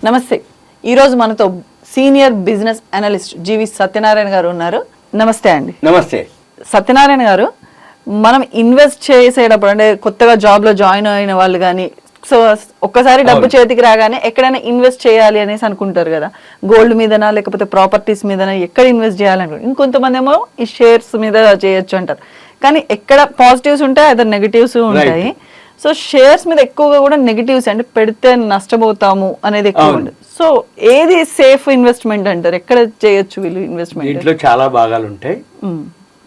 నమస్తే. ఈరోజు మనతో సీనియర్ బిజినెస్ అనలిస్ట్ జీవి సత్యనారాయణ గారు ఉన్నారు. నమస్తే అండి. నమస్తే సత్యనారాయణ గారు, మనం ఇన్వెస్ట్ చేసేటప్పుడు అంటే కొత్తగా జాబ్లో జాయిన్ అయిన వాళ్ళు కానీ సో ఒక్కసారి డబ్బు చేతికి రాగానే ఎక్కడైనా ఇన్వెస్ట్ చేయాలి అనేసి అనుకుంటారు కదా, గోల్డ్ మీదనా లేకపోతే ప్రాపర్టీస్ మీదనా, ఎక్కడ ఇన్వెస్ట్ చేయాలనుకుంటారు. ఇంకొంతమంది ఏమో ఈ షేర్స్ మీద చేయొచ్చు అంటారు. కానీ ఎక్కడ పాజిటివ్స్ ఉంటాయి, అదర్ నెగిటివ్స్ ఉంటాయి. సో షేర్స్ మీద ఎక్కువగా కూడా నెగిటివ్స్ అంటే పెడితే నష్టపోతాము అనేది ఎక్కువ ఉంటుంది. సో ఏది సేఫ్ ఇన్వెస్ట్మెంట్ అంటారు, ఎక్కడ చేయొచ్చు వీళ్ళు ఇన్వెస్ట్మెంట్? దీంట్లో చాలా భాగాలు ఉంటాయి.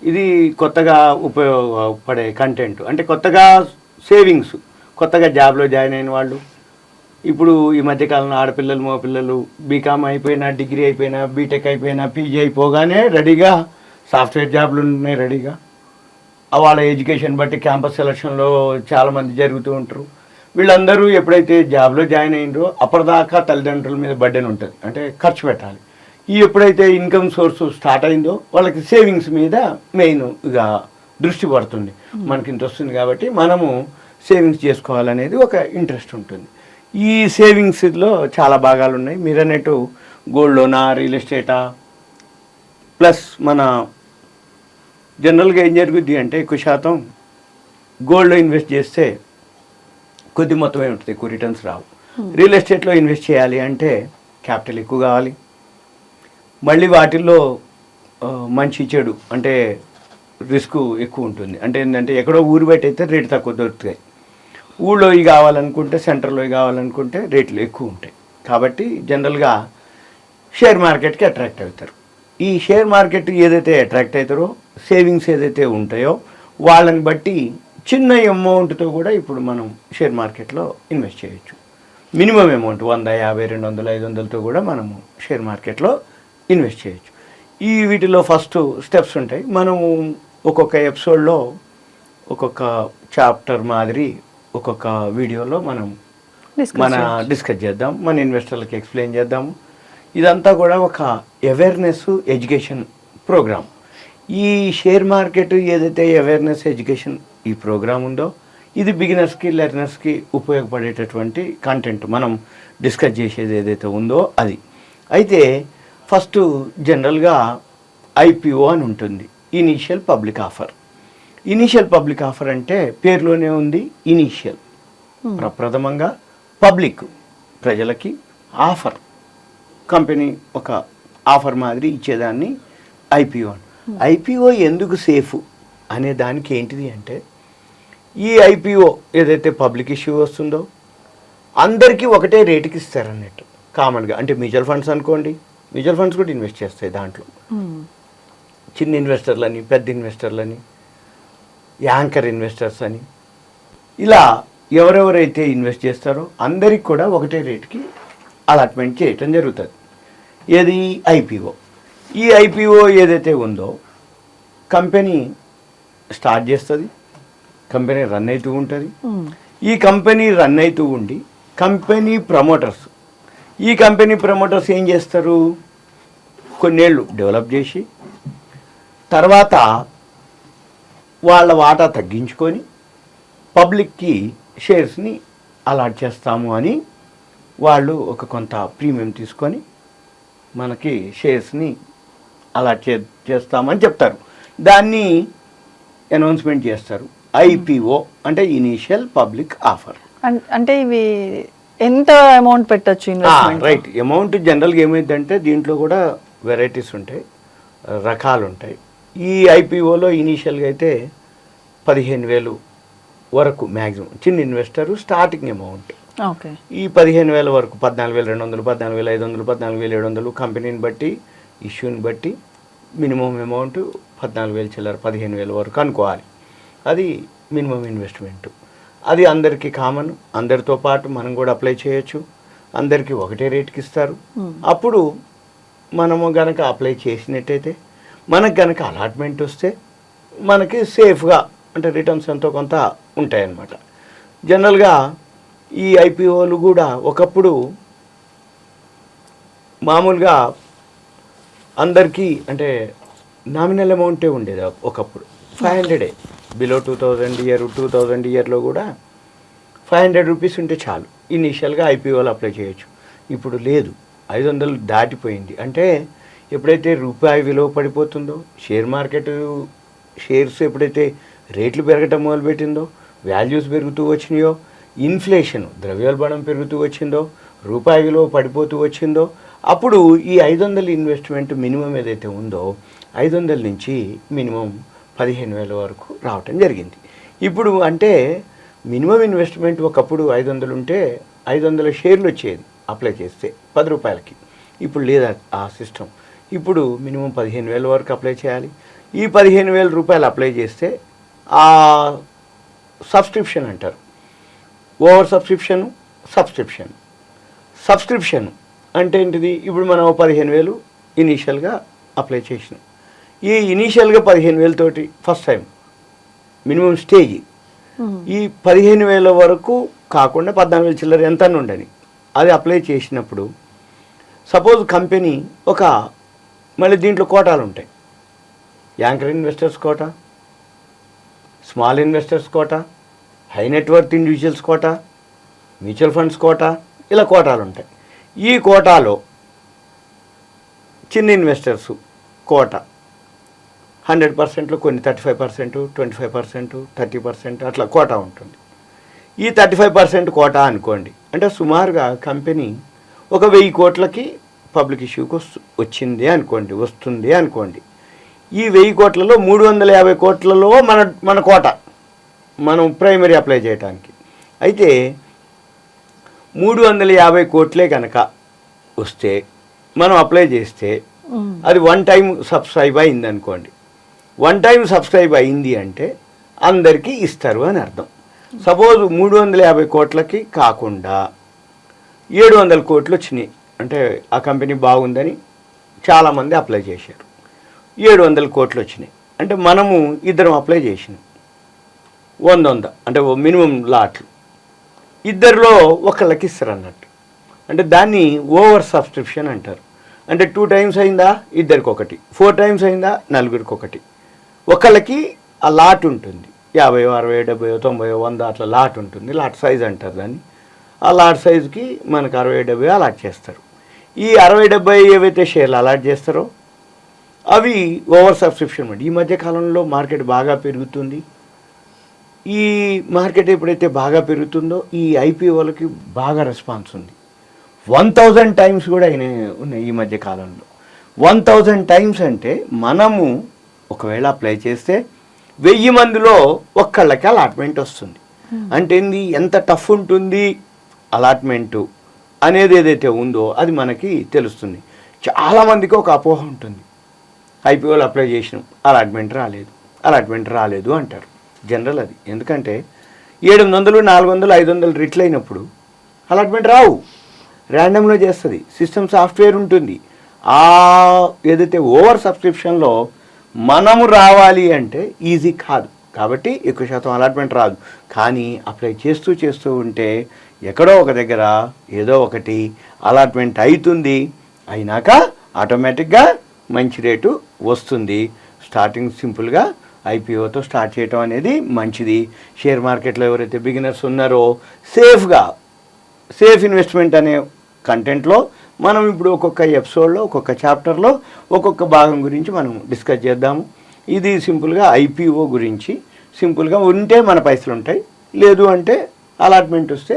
ఇది కొత్తగా ఉపయోగపడే కంటెంట్ అంటే కొత్తగా సేవింగ్స్, కొత్తగా జాబ్లో జాయిన్ అయిన వాళ్ళు, ఇప్పుడు ఈ మధ్యకాలంలో ఆడపిల్లలు మగపిల్లలు బీకామ్ అయిపోయినా, డిగ్రీ అయిపోయినా, బీటెక్ అయిపోయినా, పీజీ అయిపోగానే రెడీగా సాఫ్ట్వేర్ జాబ్లు ఉన్నాయి రెడీగా. వాళ్ళ ఎడ్యుకేషన్ బట్టి క్యాంపస్ సెలక్షన్లో చాలామంది జరుగుతూ ఉంటారు. వీళ్ళందరూ ఎప్పుడైతే జాబ్లో జాయిన్ అయినరో అప్పటిదాకా తల్లిదండ్రుల మీద బర్డెన్ ఉంటుంది, అంటే ఖర్చు పెట్టాలి. ఎప్పుడైతే ఇన్కమ్ సోర్స్ స్టార్ట్ అయిందో వాళ్ళకి సేవింగ్స్ మీద మెయిన్ ఇక దృష్టి పడుతుంది. మనకి ఇంత వస్తుంది కాబట్టి మనము సేవింగ్స్ చేసుకోవాలనేది ఒక ఇంట్రెస్ట్ ఉంటుంది. ఈ సేవింగ్స్లో చాలా భాగాలు ఉన్నాయి. మీరు అన్నట్టు గోల్డ్ లోనా, రియల్ ఎస్టేటా, ప్లస్ మన జనరల్గా ఏం జరుగుద్ది అంటే ఎక్కువ శాతం గోల్డ్లో ఇన్వెస్ట్ చేస్తే కొద్ది మొత్తమే ఉంటుంది, ఎక్కువ రిటర్న్స్ రావు. రియల్ ఎస్టేట్లో ఇన్వెస్ట్ చేయాలి అంటే క్యాపిటల్ ఎక్కువ కావాలి. మళ్ళీ వాటిల్లో మంచి చెడు అంటే రిస్క్ ఎక్కువ ఉంటుంది. అంటే ఏంటంటే ఎక్కడో ఊరు బయట అయితే రేటు తక్కువ దొరుకుతాయి, ఊళ్ళో ఇవి కావాలనుకుంటే సెంటర్లో ఇవి కావాలనుకుంటే రేట్లు ఎక్కువ ఉంటాయి. కాబట్టి జనరల్గా షేర్ మార్కెట్కి అట్రాక్ట్ అవుతారు. ఈ షేర్ మార్కెట్ ఏదైతే అట్రాక్ట్ అవుతారో, సేవింగ్స్ ఏదైతే ఉంటాయో వాళ్ళని బట్టి చిన్న అమౌంట్తో కూడా ఇప్పుడు మనం షేర్ మార్కెట్లో ఇన్వెస్ట్ చేయొచ్చు. మినిమం అమౌంట్ 100, 50, 200, 500తో కూడా మనము షేర్ మార్కెట్లో ఇన్వెస్ట్ చేయొచ్చు. ఈ వీటిలో ఫస్ట్ స్టెప్స్ ఉంటాయి. మనము ఒక్కొక్క ఎపిసోడ్లో ఒక్కొక్క చాప్టర్ మాదిరి ఒక్కొక్క వీడియోలో మనం డిస్కస్ చేద్దాం, మన ఇన్వెస్టర్లకు ఎక్స్ప్లెయిన్ చేద్దాము. ఇదంతా కూడా ఒక అవేర్నెస్ ఎడ్యుకేషన్ ప్రోగ్రామ్. ఈ షేర్ మార్కెట్ ఏదైతే అవేర్నెస్ ఎడ్యుకేషన్ ఈ ప్రోగ్రామ్ ఉందో ఇది బిగినర్స్కి లెర్నర్స్కి ఉపయోగపడేటటువంటి కంటెంట్ మనం డిస్కస్ చేసేది ఏదైతే ఉందో అది. అయితే ఫస్ట్ జనరల్గా ఐపీఓ అని ఉంటుంది, initial public offer. Initial public offer అంటే పేరులోనే ఉంది, ఇనీషియల్ ప్రప్రథమంగా, పబ్లిక్ ప్రజలకి, ఆఫర్ కంపెనీ ఒక ఆఫర్ మాదిరి ఇచ్చేదాన్ని ఐపీఓ. ఐపీఓ ఎందుకు సేఫ్ అనే దానికి ఏంటిది అంటే ఈ ఐపీఓ ఏదైతే పబ్లిక్ ఇష్యూ వస్తుందో అందరికీ ఒకటే రేటుకి ఇస్తారన్నట్టు కామన్గా. అంటే మ్యూచువల్ ఫండ్స్ అనుకోండి, మ్యూచువల్ ఫండ్స్ కూడా ఇన్వెస్ట్ చేస్తాయి దాంట్లో. చిన్న ఇన్వెస్టర్లని, పెద్ద ఇన్వెస్టర్లని, యాంకర్ ఇన్వెస్టర్స్ అని, ఇలా ఎవరెవరైతే ఇన్వెస్ట్ చేస్తారో అందరికి కూడా ఒకటే రేటుకి అలాట్మెంట్ చేయటం జరుగుతుంది. ఏది ఐపీఓ. ఈ ఐపీఓ ఏదైతే ఉందో కంపెనీ స్టార్ట్ చేస్తుంది, కంపెనీ రన్ అవుతూ ఉంటుంది. ఈ కంపెనీ రన్ అవుతూ ఉండి కంపెనీ ప్రమోటర్స్, ఈ కంపెనీ ప్రమోటర్స్ ఏం చేస్తారు, కొన్నేళ్ళు డెవలప్ చేసి తర్వాత వాళ్ళ వాటా తగ్గించుకొని పబ్లిక్కి షేర్స్ని అలాట్ చేస్తాము అని వాళ్ళు ఒక కొంత ప్రీమియం తీసుకొని మనకి షేర్స్ని అలాట్ చేస్తామని చెప్తారు. దాన్ని అనౌన్స్మెంట్ చేస్తారు. ఐపీఓ అంటే ఇనీషియల్ పబ్లిక్ ఆఫర్. అంటే ఇవి ఎంత అమౌంట్ పెట్టచ్చు? రైట్. అమౌంట్ జనరల్గా ఏమైందంటే దీంట్లో కూడా వెరైటీస్ ఉంటాయి, రకాలు ఉంటాయి. ఈ ఐపీఓలో ఇనీషియల్గా అయితే 15,000 వరకు మ్యాక్సిమం చిన్న ఇన్వెస్టరు స్టార్టింగ్ అమౌంట్. ఈ 15,000 వరకు 14,200, 14,500, 14,700 కంపెనీని బట్టి ఇష్యూని బట్టి మినిమం అమౌంట్ 14,000 చిల్లర 15,000 వరకు అనుకోవాలి. అది మినిమం ఇన్వెస్ట్మెంట్. అది అందరికీ కామన్, అందరితో పాటు మనం కూడా అప్లై చేయొచ్చు. అందరికీ ఒకటే రేట్కి ఇస్తారు. అప్పుడు మనము గనక అప్లై చేసినట్టయితే మనకు గనక అలాట్మెంట్ వస్తే మనకి సేఫ్గా అంటే రిటర్న్స్ ఎంతో కొంత ఉంటాయన్నమాట. జనరల్గా ఈ ఐపీఓలు కూడా ఒకప్పుడు మామూలుగా అందరికీ అంటే నామినల్ అమౌంటే ఉండేది. ఒకప్పుడు 500 బిలో 2,000 ఇయర్లో కూడా 500 రూపీస్ ఉంటే చాలు ఇనీషియల్గా ఐపీఓలు అప్లై చేయొచ్చు. ఇప్పుడు లేదు, 500 దాటిపోయింది. అంటే ఎప్పుడైతే రూపాయి విలువ పడిపోతుందో, షేర్ మార్కెట్ షేర్స్ ఎప్పుడైతే రేట్లు పెరగటం మొదలుపెట్టిందో, వాల్యూస్ పెరుగుతూ వచ్చినాయో, ఇన్ఫ్లేషన్ ద్రవ్యోల్బణం పెరుగుతూ వచ్చిందో, రూపాయి విలువ పడిపోతూ వచ్చిందో, అప్పుడు ఈ 500 ఇన్వెస్ట్మెంట్ మినిమం ఏదైతే ఉందో 500 నుంచి మినిమం 15,000 వరకు రావటం జరిగింది. ఇప్పుడు అంటే మినిమం ఇన్వెస్ట్మెంట్ ఒకప్పుడు 500 ఉంటే 500 షేర్లు వచ్చేది అప్లై చేస్తే 10 రూపాయలకి. ఇప్పుడు లేదా ఆ సిస్టమ్. ఇప్పుడు మినిమం 15,000 వరకు అప్లై చేయాలి. ఈ 15,000 రూపాయలు అప్లై చేస్తే ఆ సబ్స్క్రిప్షన్ అంటారు. ఓవర్ సబ్స్క్రిప్షన్ అంటే ఏంటిది? ఇప్పుడు మనం 15,000 ఇనీషియల్గా అప్లై చేసినాం. ఈ ఇనీషియల్గా 15,000 తోటి ఫస్ట్ టైం మినిమం స్టేజ్ ఈ 15,000 వరకు కాకుండా 14,000 చిల్లర ఎంత ఉండని అది అప్లై చేసినప్పుడు సపోజ్ కంపెనీ మళ్ళీ దీంట్లో కోటాలు ఉంటాయి. Anchor investors quota, small investors quota, high networth individuals quota, mutual funds quota, ఇలా కోటాలు ఉంటాయి. ఈ కోటాలో చిన్న ఇన్వెస్టర్స్ కోటా 100%లో కొన్ని 35%, 25%, 30% అట్లా కోటా ఉంటుంది. ఈ 35% కోటా అనుకోండి, అంటే సుమారుగా కంపెనీ 1,000 కోట్లకి పబ్లిక్ ఇష్యూకి వస్తుంది అనుకోండి. ఈ 1,000 కోట్లలో 350 కోట్లలో మన కోటా మనం ప్రైమరీ అప్లై చేయడానికి. అయితే 350 కోట్లే కనుక వస్తే మనం అప్లై చేస్తే అది 1 టైం సబ్స్క్రైబ్ అయింది అనుకోండి. 1 టైం సబ్స్క్రైబ్ అయింది అంటే అందరికీ ఇస్తారు అని అర్థం. సపోజ్ 350 కోట్లకి కాకుండా 700 కోట్లు వచ్చినాయి, అంటే ఆ కంపెనీ బాగుందని చాలామంది అప్లై చేశారు. 700 కోట్లు వచ్చినాయి అంటే మనము ఇద్దరం అప్లై చేసినాం. 100 అంటే మినిమం లాట్లు ఇద్దరిలో ఒకళ్ళకి ఇస్తారు అన్నట్టు. అంటే దాన్ని ఓవర్ సబ్స్క్రిప్షన్ అంటారు. అంటే 2 టైమ్స్ అయిందా ఇద్దరికి ఒకటి, 4 టైమ్స్ అయిందా నలుగురికి ఒకటి. ఒకళ్ళకి ఆ లాట్ ఉంటుంది, 50, 60, 70, 90, 100 అట్లా లాట్ ఉంటుంది. లాట్ సైజ్ అంటారు దాన్ని. ఆ లాట్ సైజుకి మనకు 60, 70 అలాట్ చేస్తారు. ఈ 60, 70 ఏవైతే షేర్లు అలాట్ చేస్తారో అవి ఓవర్ సబ్స్క్రిప్షన్. ఈ మధ్య కాలంలో మార్కెట్ బాగా పెరుగుతుంది. ఈ మార్కెట్ ఎప్పుడైతే బాగా పెరుగుతుందో ఈ ఐపీఓలకి బాగా రెస్పాన్స్ ఉంది. 1000 టైమ్స్ కూడా ఉన్నాయి ఈ మధ్య కాలంలో. 1000 టైమ్స్ అంటే మనము ఒకవేళ అప్లై చేస్తే 1000 మందిలో ఒక్కళ్ళకి అలాట్మెంట్ వస్తుంది. అంటే ఎంత టఫ్ ఉంటుంది అలాట్మెంటు అనేది ఏదైతే ఉందో అది మనకి తెలుస్తుంది. చాలామందికి ఒక అపోహ ఉంటుంది, ఐపీఓలు అప్లై చేసినాం అలాట్మెంట్ రాలేదు అంటారు. జనరల్ అది. ఎందుకంటే 700, 400, 500 రిట్లు అయినప్పుడు అలాట్మెంట్ రావు, ర్యాండమ్లో చేస్తుంది. సిస్టమ్ సాఫ్ట్వేర్ ఉంటుంది. ఆ ఏదైతే ఓవర్ సబ్స్క్రిప్షన్లో మనము రావాలి అంటే ఈజీ కాదు. కాబట్టి ఎక్కువ శాతం అలాట్మెంట్ రాదు. కానీ అప్లై చేస్తూ ఉంటే ఎక్కడో ఒక దగ్గర ఏదో ఒకటి అలాట్మెంట్ అవుతుంది. అయినాక ఆటోమేటిక్గా మంచి రేటు వస్తుంది. స్టార్టింగ్ సింపుల్గా ఐపీఓతో స్టార్ట్ చేయటం అనేది మంచిది. షేర్ మార్కెట్లో ఎవరైతే బిగినర్స్ ఉన్నారో సేఫ్ ఇన్వెస్ట్మెంట్ అనే కంటెంట్లో మనం ఇప్పుడు ఒక్కొక్క ఎపిసోడ్లో ఒక్కొక్క చాప్టర్లో ఒక్కొక్క భాగం గురించి మనం డిస్కస్ చేద్దాము. ఇది సింపుల్గా ఐపీఓ గురించి. సింపుల్గా ఉంటే మన పైసలు ఉంటాయి, లేదు అంటే అలాట్మెంట్ వస్తే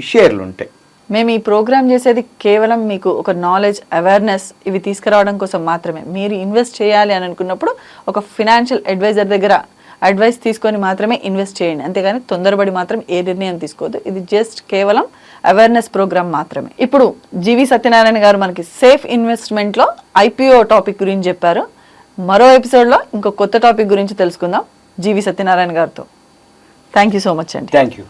షేర్లు ఉంటాయి. మేము ఈ ప్రోగ్రామ్ చేసేది కేవలం మీకు ఒక నాలెడ్జ్, అవేర్నెస్ ఇవి తీసుకురావడం కోసం మాత్రమే. మీరు ఇన్వెస్ట్ చేయాలి అని అనుకున్నప్పుడు ఒక ఫినాన్షియల్ అడ్వైజర్ దగ్గర అడ్వైస్ తీసుకొని మాత్రమే ఇన్వెస్ట్ చేయండి. అంతేగాని తొందరపడి మాత్రం ఏ నిర్ణయం తీసుకోవద్దు. ఇది జస్ట్ కేవలం అవేర్నెస్ ప్రోగ్రామ్ మాత్రమే. ఇప్పుడు జీవి సత్యనారాయణ గారు మనకి సేఫ్ ఇన్వెస్ట్మెంట్లో ఐపీఓ టాపిక్ గురించి చెప్పారు. మరో ఎపిసోడ్లో ఇంకో కొత్త టాపిక్ గురించి తెలుసుకుందాం జీవి సత్యనారాయణ గారితో. థ్యాంక్ యూ సో మచ్ అండి. Thank you.